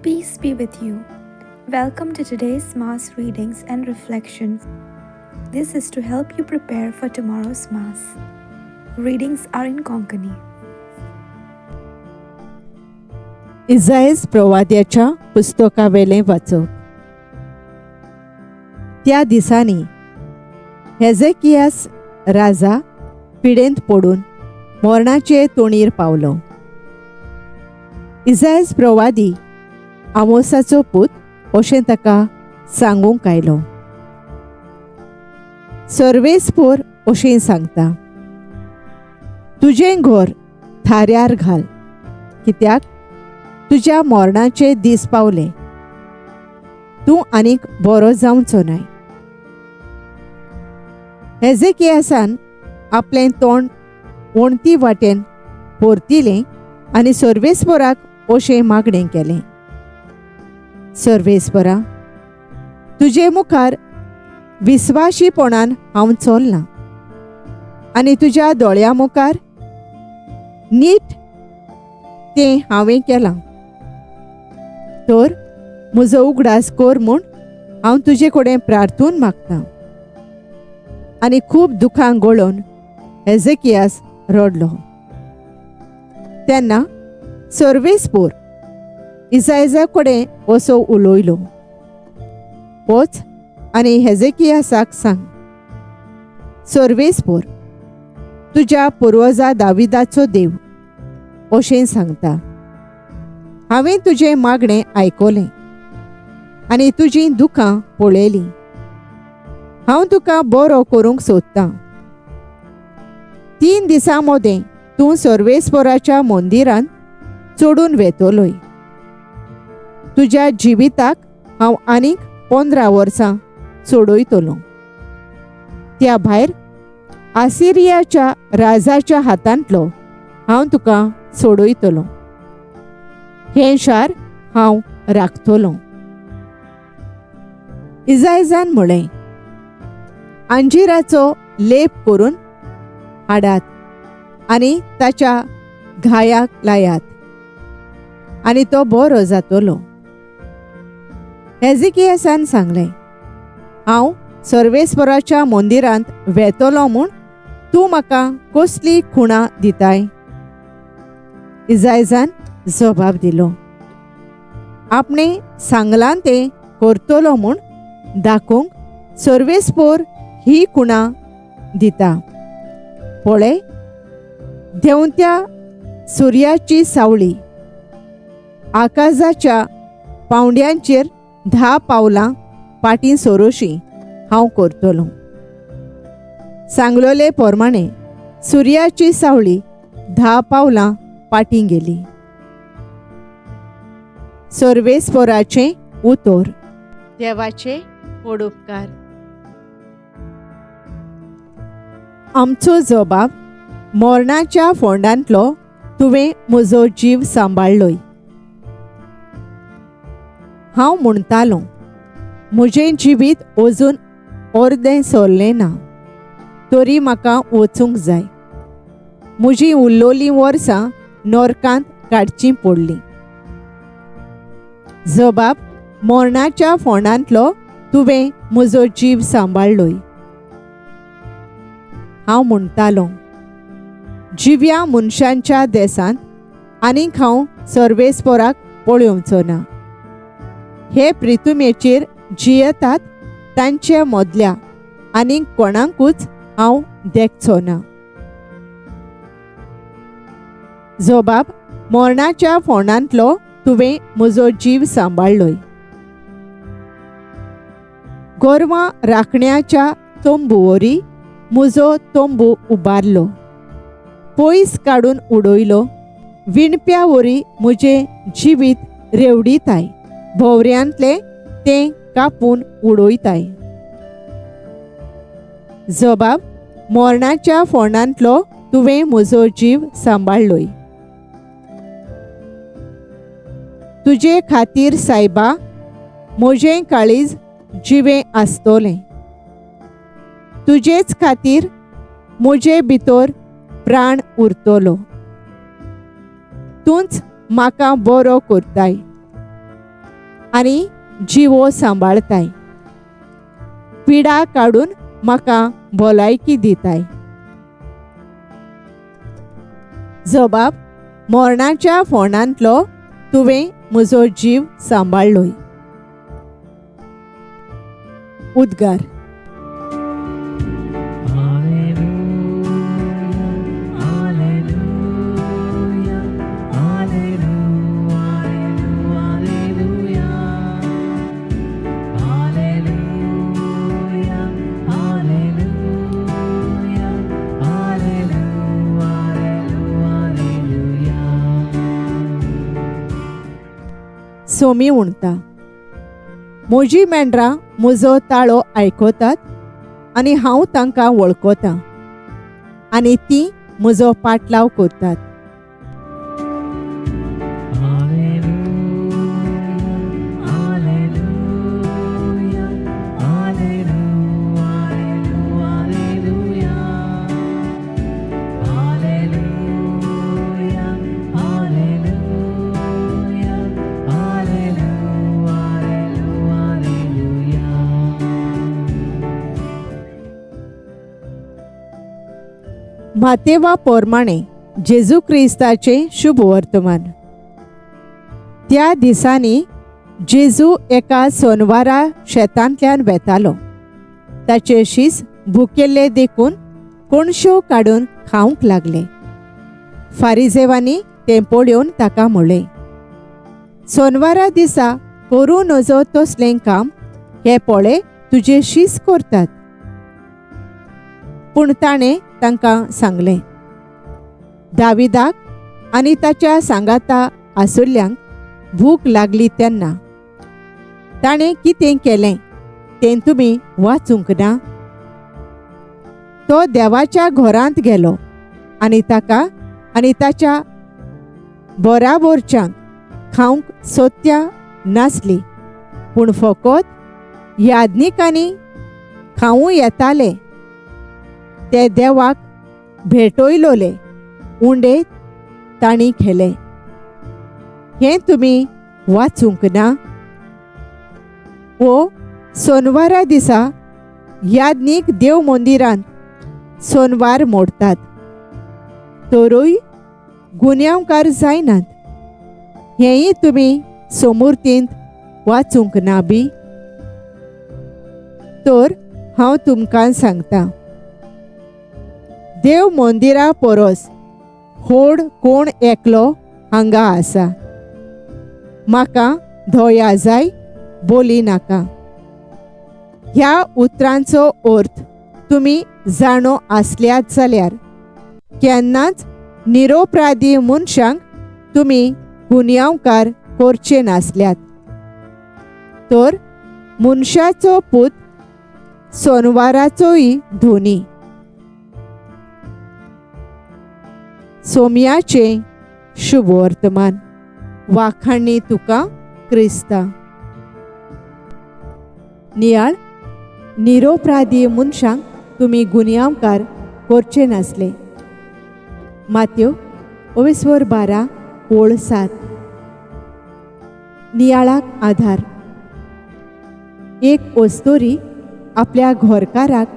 Peace be with you. Welcome to today's Mass readings and reflections. This is to help you prepare for tomorrow's Mass. Readings are in Konkani. इसायास प्रवाद्याच्या पुस्तकावेले वाचप. त्या दिसांनी हेजेकियास राजा पिडेंत पडून मरणाचे तोणीर पावलो. इसायास प्रवादी आमोसाचो पूत अशें ताका सांगूंक आयलो. सर्वेस्पोर अशें सांगता, तुजें घर थाऱ्यार घाल, कित्याक तुज्या मरणाचे दीस पावले. तूं आनीक बरो जावचो नाय. हेजेकियासान आपलें तोंड वणती वाटेन परतिलें आनी सर्वेस्पोराक अशें मागणें केलें. सर्वेस्परा, तुजे मुखार विस्वाशीपणान हांव चलना आनी तुज्या दोळ्या मुखार नीट तें हांवें केलां. तर म्हजो उगडास कर म्हूण हांव तुजे कडेन प्रार्थून मागतां. आनी खूब दुखान गळोवन हेजेकियास रडलो. तेन्ना सर्वेस्पोर इसायासा कडेन असो उलयलो, वच आनी हेजेकियासाक सांग, सर्वेस्पोर तुज्या पुर्वजा दाविदाचो देव अशें सांगता, हांवें तुजें मागणें आयकलें आनी तुजीं दुखां पळयलीं. हांव तुका बरो करूंक सोदतां. 3 दिसां मदें तूं सर्वेस्पोराच्या मंदिरांत चडून वेतलोय. तुज्या जिविताक हांव आनीक 15 वर्सां चडयतलों. त्या भायर आसिरियाच्या राजाच्या हातांतलो हांव तुका सोडयतलों. हें शार हांव राखतलों. इसायासान म्हळें, अंजिराचो लेप करून हाडात आनी ताच्या घायाक लायात आनी तो बरो जातलो. हेजेकियासान सांगलें, हांव सर्वेस्पराच्या मंदिरांत वेतलो म्हूण तूं म्हाका कसली खुणां दिताय? इसायासान जबाब दिलो, आपणें सांगलां तें करतलो म्हूण दाखोवंक सर्वेस्पोर ही खुणां दिता. पळय, देंवत्या सुर्याची सावळी आकाशाच्या पांवड्यांचेर 10 पावलां फाटीं सरोशी हांव करतलों. सांगलोले प्रमाणें सुर्याची सावळी 10 पावलां फाटीं गेली. सर्वेस्पोराचें उतर. देवाचे पडुपकार. आमचो जबाब, मरणाच्या फोंडांतलो तुवें म्हजो जीव सांबाळलोय. हांव म्हणटालों, म्हजें जिवीत अजून अर्दें सरलें ना, तरी म्हाका वचूंक जाय. म्हजीं उरलोलीं वर्सां नरकांत काडचीं पडलीं. जबाब, मरणाच्या फोंडांतलो तुवें म्हजो जीव सांबाळलोय. हांव म्हणटालों, जिव्या मनशांच्या देसांत आनीक हांव सर्वेस्पोराक पळोवचो ना. हे पृथ्वीचेर जियेतात तांचे मदल्या आनीक कोणाकूच हांव देखचो ना. जबाब, मरणाच्या फोंडांतलो तुवें म्हजो जीव सांबाळलोय. गोरवां राखण्याच्या तंबूवरी म्हजो तंबू उबारलो. पयस काडून उडयलो. विणप्या वरी म्हजें जिवीत रेवडिताय. भोवऱ्यांतले तें कापून उडयताय. जबाब, मरणाच्या फोंडांतलो तुवें म्हजो जीव सांबाळलोय. तुजे खातीर सायबा म्हजें काळीज जिवें आसतलें. तुजेच खातीर म्हजे भितर प्राण उरतलो. तूंच म्हाका बरो करताय. आनी जिवो सांबाळताय. पिडा काडून म्हाका भलायकी दिताय. जबाब: मरणाच्या फोंडांतलो तुवें म्हजो जीव सांबाळ्ळोय. उद्गार: सोमी उणता. म्हजी मेंढरां म्हजो ताळो आयकतात आनी हांव तांकां वळखतां आनी तीं म्हजो पाटलाव करतात. मातेवा पोरमाणे जेजू क्रिस्ताचे शुभ वर्तमान. त्या दिसांनी जेजू एका सोनवारा शेतांतल्यान वेतालो. ताचे शीस भुकेल्ले देखून कोणश्यो काडून खावंक लागले. फारिजेवांनी तें पळोवन ताका म्हणलें, सोनवारा दिसा करूं नजो तसलें काम हे पळय तुजे शीस करतात. पूण ताणें तांकां सांगलें, दाविदाक आनी ताच्या सांगाता आसुल्ल्यांक भूक लागली तेन्ना ताणें कितें केलें तें तुमी वाचूंक ना? तो देवाच्या घरांत गेलो आनी ताका आनी ताच्या बराबरच्यांक खावंक सोदत्या नासली, पूण फकत याज्ञिकांनी खावूं येताले ते देवाक भेटयलोले उंडे तांणी केले. हें तुमी वाचूंक ना? ओ सोनवारा दिसा याज्ञीक देव मंदिरांत सोनवार मोडटात, तरूय गुन्यांवकार जायनात. हेंय तुमी समूर्तींत वाचूंक ना बी? तर हांव तुमकां सांगतां, देव मंदिरा परस व्हड कोण एकलो हांगा आसा. म्हाका धोया जाय, बोली नाका. ह्या उतरांचो अर्थ तुमी जाणो आसल्यात जाल्यार केन्नाच निरोपराधी मनशांक तुमी गुन्यांवकार करचे नासल्यात. तर मनशाचो पूत सोनवाराचोय धोनी. सोमयाचे शुभ वर्तमान. वाखाणणी तुका क्रिस्ता. नियाळ: निरोपराधी मनशांक तुमी गुन्यांवकार करचे नासले. मात्यो 22:12-7. नियाळाक आधार. एक ओस्तोरी आपल्या घरकाराक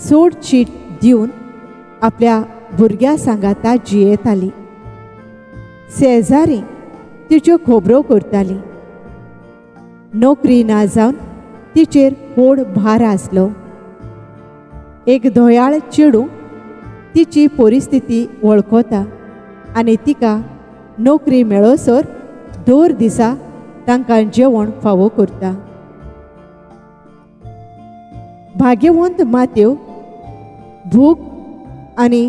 सोडचीट दिवन आपल्या भुरग्या सांगाता जियेताली. शेजारी तिच्यो खबरो करताली. नोकरी ना जावन तिचेर व्हड भार आसलो. एक धोयाळ चेडू तिची परिस्थिती वळखता आनी तिका नोकरी मेळोसर दर दिसा तांकां जेवण फावो करता. भाग्यवंत मातेव भूक आनी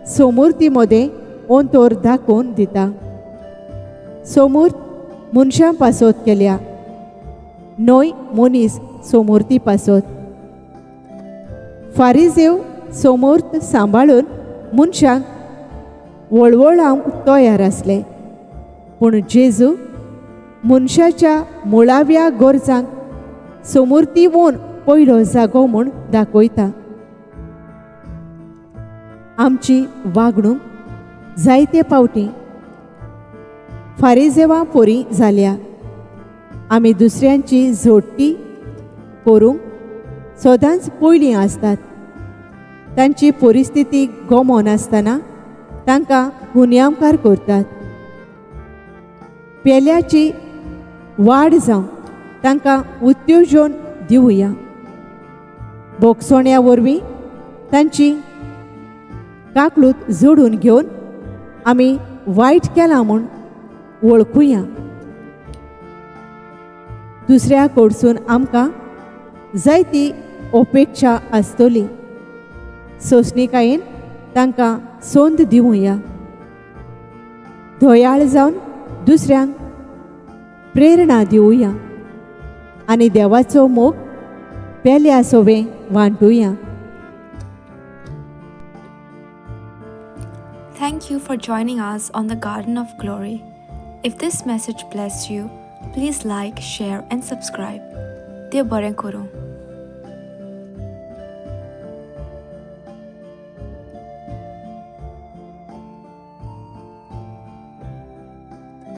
समूर्ती मदें अंतर दाखोवन दिता. समूर्त मनशां पासत केल्या, न्हय मनीस समूर्ती पासत. फारिजेव समूर्त सांबाळून मनशांक वळवळावंक तयार आसले, पूण जेजू मनशाच्या मुळाव्या गरजांक समूर्तीवन पयलो जागो म्हूण दाखयता. आमची वागणूक जायते फावटी फारिजेवां परी जाल्या. आमी दुसऱ्यांची जोडटी करूंक सदांच पयलीं आसतात. तांची परिस्थिती गमो नासतना तांकां गुन्यांवकार करतात. पेल्याची वाड जावं तांकां उत्तेजन दिवया. बोगसोण्या वरवीं तांची काकलूत जोडून घेवन आमी वायट केलां म्हूण वळखुया. दुसऱ्या कडसून आमकां जायती अपेक्षा आसतली. सोंसणिकायेन तांकां सोंद दिवया. दोयाळ जावन दुसऱ्यांक प्रेरणा दिवया आनी देवाचो मोग पेल्या सोबे वांटुया. Thank you for joining us on the Garden of Glory. If this message blessed you, please like, share, and subscribe. देव बरें करूं.